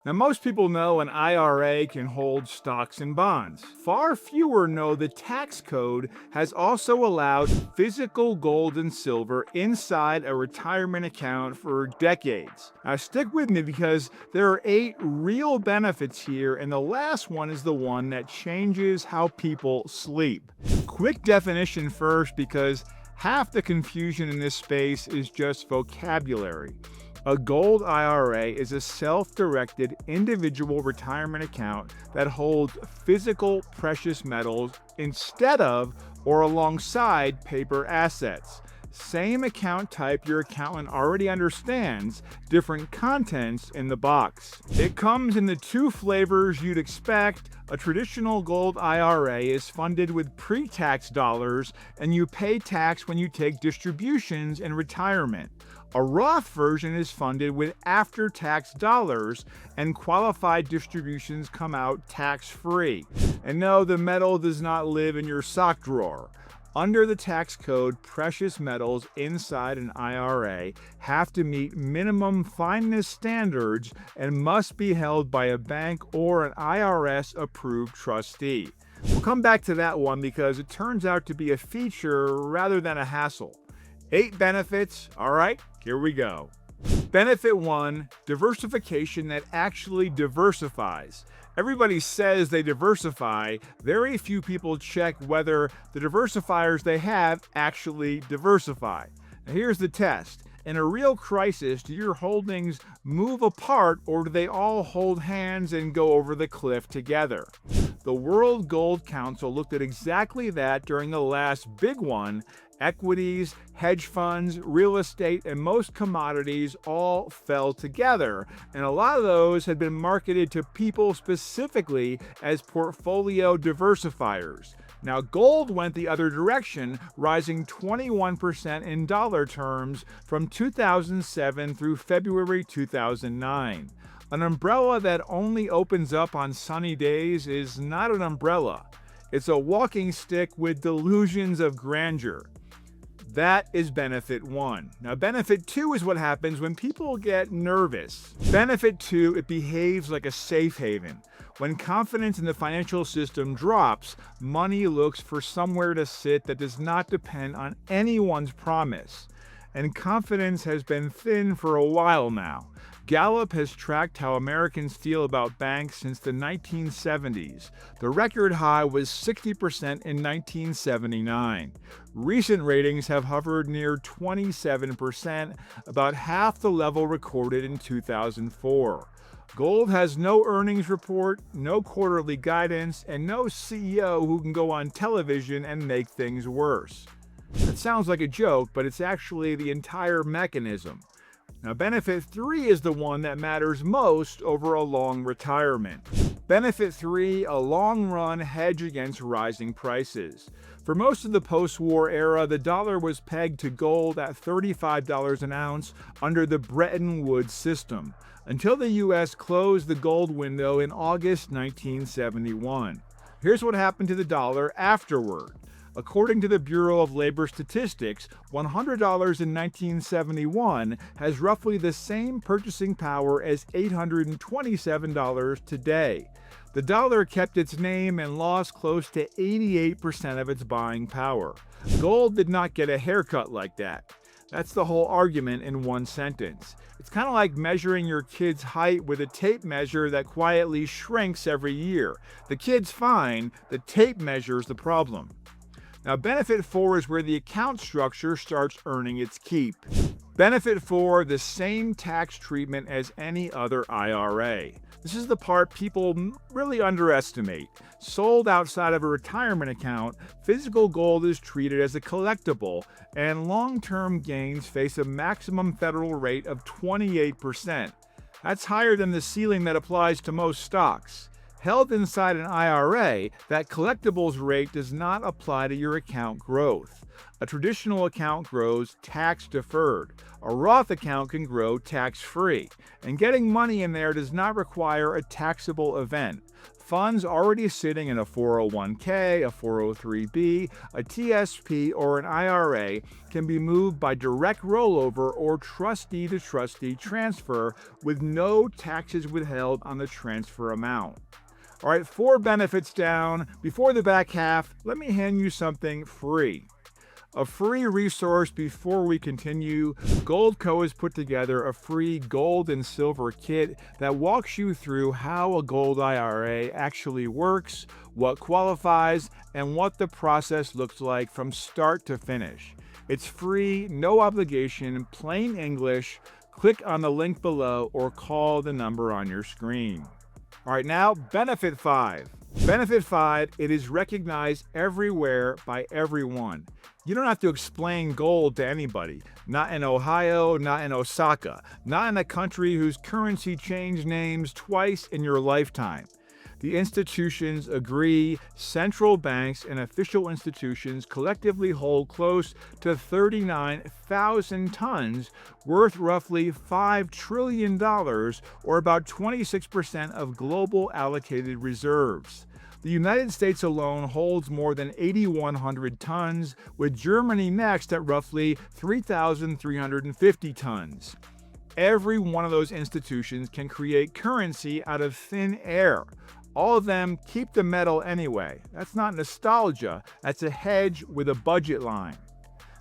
Now, most people know an IRA can hold stocks and bonds. Far fewer know the tax code has also allowed physical gold and silver inside a retirement account for decades. Now, stick with me because there are 8 real benefits here, and the last one is the one that changes how people sleep. Quick definition first, because half the confusion in this space is just vocabulary. A Gold IRA is a self-directed individual retirement account that holds physical precious metals instead of or alongside paper assets. Same account type your accountant already understands, different contents in the box. It comes in the 2 flavors you'd expect. A traditional Gold IRA is funded with pre-tax dollars, and you pay tax when you take distributions in retirement. A Roth version is funded with after-tax dollars, and qualified distributions come out tax-free. And no, the metal does not live in your sock drawer. Under the tax code, precious metals inside an IRA have to meet minimum fineness standards and must be held by a bank or an IRS-approved trustee. We'll come back to that one because it turns out to be a feature rather than a hassle. 8 benefits. All right, here we go. Benefit 1, diversification that actually diversifies. Everybody says they diversify. Very few people check whether the diversifiers they have actually diversify. Now here's the test. In a real crisis, do your holdings move apart, or do they all hold hands and go over the cliff together? The World Gold Council looked at exactly that during the last big one. Equities, hedge funds, real estate, and most commodities all fell together, and a lot of those had been marketed to people specifically as portfolio diversifiers. Now, gold went the other direction, rising 21% in dollar terms from 2007 through February 2009. An umbrella that only opens up on sunny days is not an umbrella. It's a walking stick with delusions of grandeur. That is benefit 1. Now, benefit 2 is what happens when people get nervous. Benefit 2, it behaves like a safe haven. When confidence in the financial system drops, money looks for somewhere to sit that does not depend on anyone's promise. And confidence has been thin for a while now. Gallup has tracked how Americans feel about banks since the 1970s. The record high was 60% in 1979. Recent ratings have hovered near 27%, about half the level recorded in 2004. Gold has no earnings report, no quarterly guidance, and no CEO who can go on television and make things worse. That sounds like a joke, but it's actually the entire mechanism. Now, benefit 3 is the one that matters most over a long retirement. Benefit 3, a long-run hedge against rising prices. For most of the post-war era, the dollar was pegged to gold at $35 an ounce under the Bretton Woods system, until the U.S. closed the gold window in August 1971. Here's what happened to the dollar afterward. According to the Bureau of Labor Statistics, $100 in 1971 has roughly the same purchasing power as $827 today. The dollar kept its name and lost close to 88% of its buying power. Gold did not get a haircut like that. That's the whole argument in one sentence. It's kind of like measuring your kid's height with a tape measure that quietly shrinks every year. The kid's fine, the tape measure's the problem. Now, benefit 4 is where the account structure starts earning its keep. Benefit 4, the same tax treatment as any other IRA. This is the part people really underestimate. Sold outside of a retirement account, physical gold is treated as a collectible, and long-term gains face a maximum federal rate of 28%. That's higher than the ceiling that applies to most stocks. Held inside an IRA, that collectibles rate does not apply to your account growth. A traditional account grows tax-deferred. A Roth account can grow tax-free. And getting money in there does not require a taxable event. Funds already sitting in a 401k, a 403b, a TSP, or an IRA can be moved by direct rollover or trustee-to-trustee transfer with no taxes withheld on the transfer amount. All right, 4 benefits down. Before the back half, let me hand you something free. A free resource before we continue. Goldco has put together a free gold and silver kit that walks you through how a gold IRA actually works, what qualifies, and what the process looks like from start to finish. It's free, no obligation, plain English. Click on the link below or call the number on your screen. All right, now Benefit 5. Benefit 5, it is recognized everywhere by everyone. You don't have to explain gold to anybody. Not in Ohio, not in Osaka, not in a country whose currency changed names twice in your lifetime. The institutions agree. Central banks and official institutions collectively hold close to 39,000 tons, worth roughly $5 trillion, or about 26% of global allocated reserves. The United States alone holds more than 8,100 tons, with Germany next at roughly 3,350 tons. Every one of those institutions can create currency out of thin air. All of them keep the metal anyway. That's not nostalgia, that's a hedge with a budget line.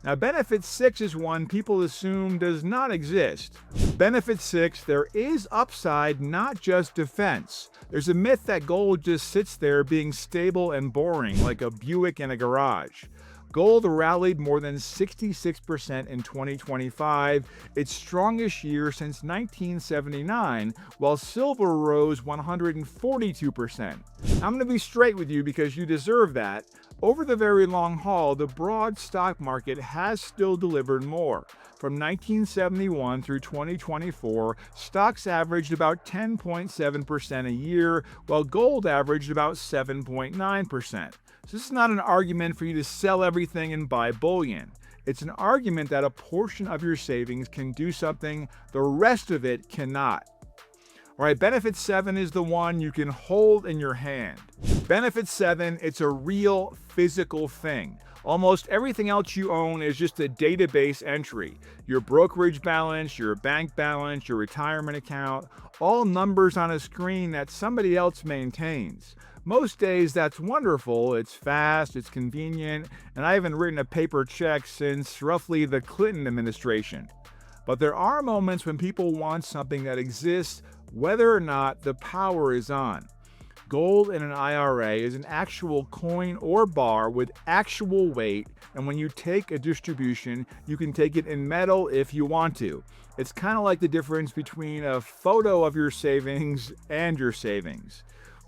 Now, Benefit 6 is one people assume does not exist. Benefit 6, there is upside, not just defense. There's a myth that gold just sits there being stable and boring, like a Buick in a garage. Gold rallied more than 66% in 2025, its strongest year since 1979, while silver rose 142%. I'm going to be straight with you because you deserve that. Over the very long haul, the broad stock market has still delivered more. From 1971 through 2024, stocks averaged about 10.7% a year, while gold averaged about 7.9%. So this is not an argument for you to sell everything and buy bullion. It's an argument that a portion of your savings can do something the rest of it cannot. All right, Benefit 7 is the one you can hold in your hand. Benefit 7, it's a real physical thing. Almost everything else you own is just a database entry. Your brokerage balance, your bank balance, your retirement account, all numbers on a screen that somebody else maintains. Most days that's wonderful, it's fast, it's convenient, and I haven't written a paper check since roughly the Clinton administration. But there are moments when people want something that exists whether or not the power is on. Gold in an IRA is an actual coin or bar with actual weight, and when you take a distribution, you can take it in metal if you want to. It's kind of like the difference between a photo of your savings and your savings.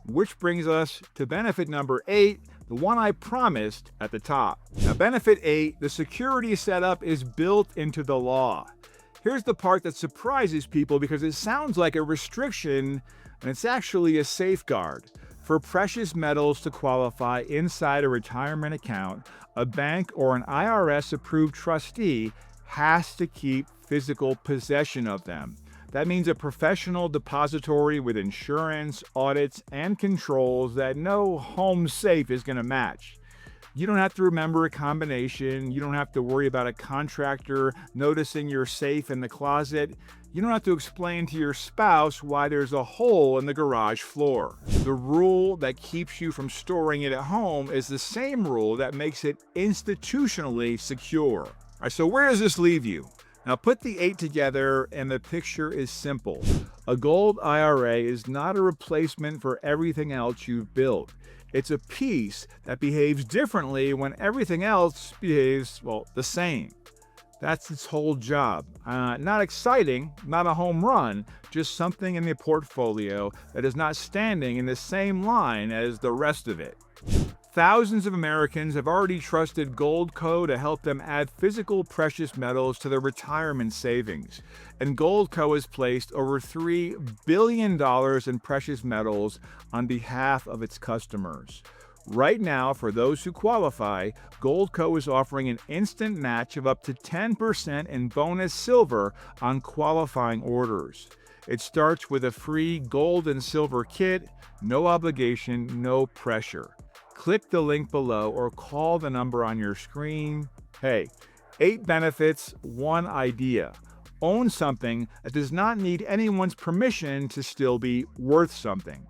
Which brings us to benefit number 8, the one I promised at the top. Now, benefit 8, the security setup is built into the law. Here's the part that surprises people because it sounds like a restriction, and it's actually a safeguard. For precious metals to qualify inside a retirement account, a bank or an IRS-approved trustee has to keep physical possession of them. That means a professional depository with insurance, audits, and controls that no home safe is going to match. You don't have to remember a combination. You don't have to worry about a contractor noticing your safe in the closet. You don't have to explain to your spouse why there's a hole in the garage floor. The rule that keeps you from storing it at home is the same rule that makes it institutionally secure. All right, so where does this leave you? Now put the 8 together and the picture is simple. A gold IRA is not a replacement for everything else you've built. It's a piece that behaves differently when everything else behaves, well, the same. That's its whole job. Not exciting, not a home run, just something in the portfolio that is not standing in the same line as the rest of it. Thousands of Americans have already trusted Goldco to help them add physical precious metals to their retirement savings. And Goldco has placed over $3 billion in precious metals on behalf of its customers. Right now, for those who qualify, Goldco is offering an instant match of up to 10% in bonus silver on qualifying orders. It starts with a free gold and silver kit, no obligation, no pressure. Click the link below or call the number on your screen. Hey, 8 benefits, 1 idea. Own something that does not need anyone's permission to still be worth something.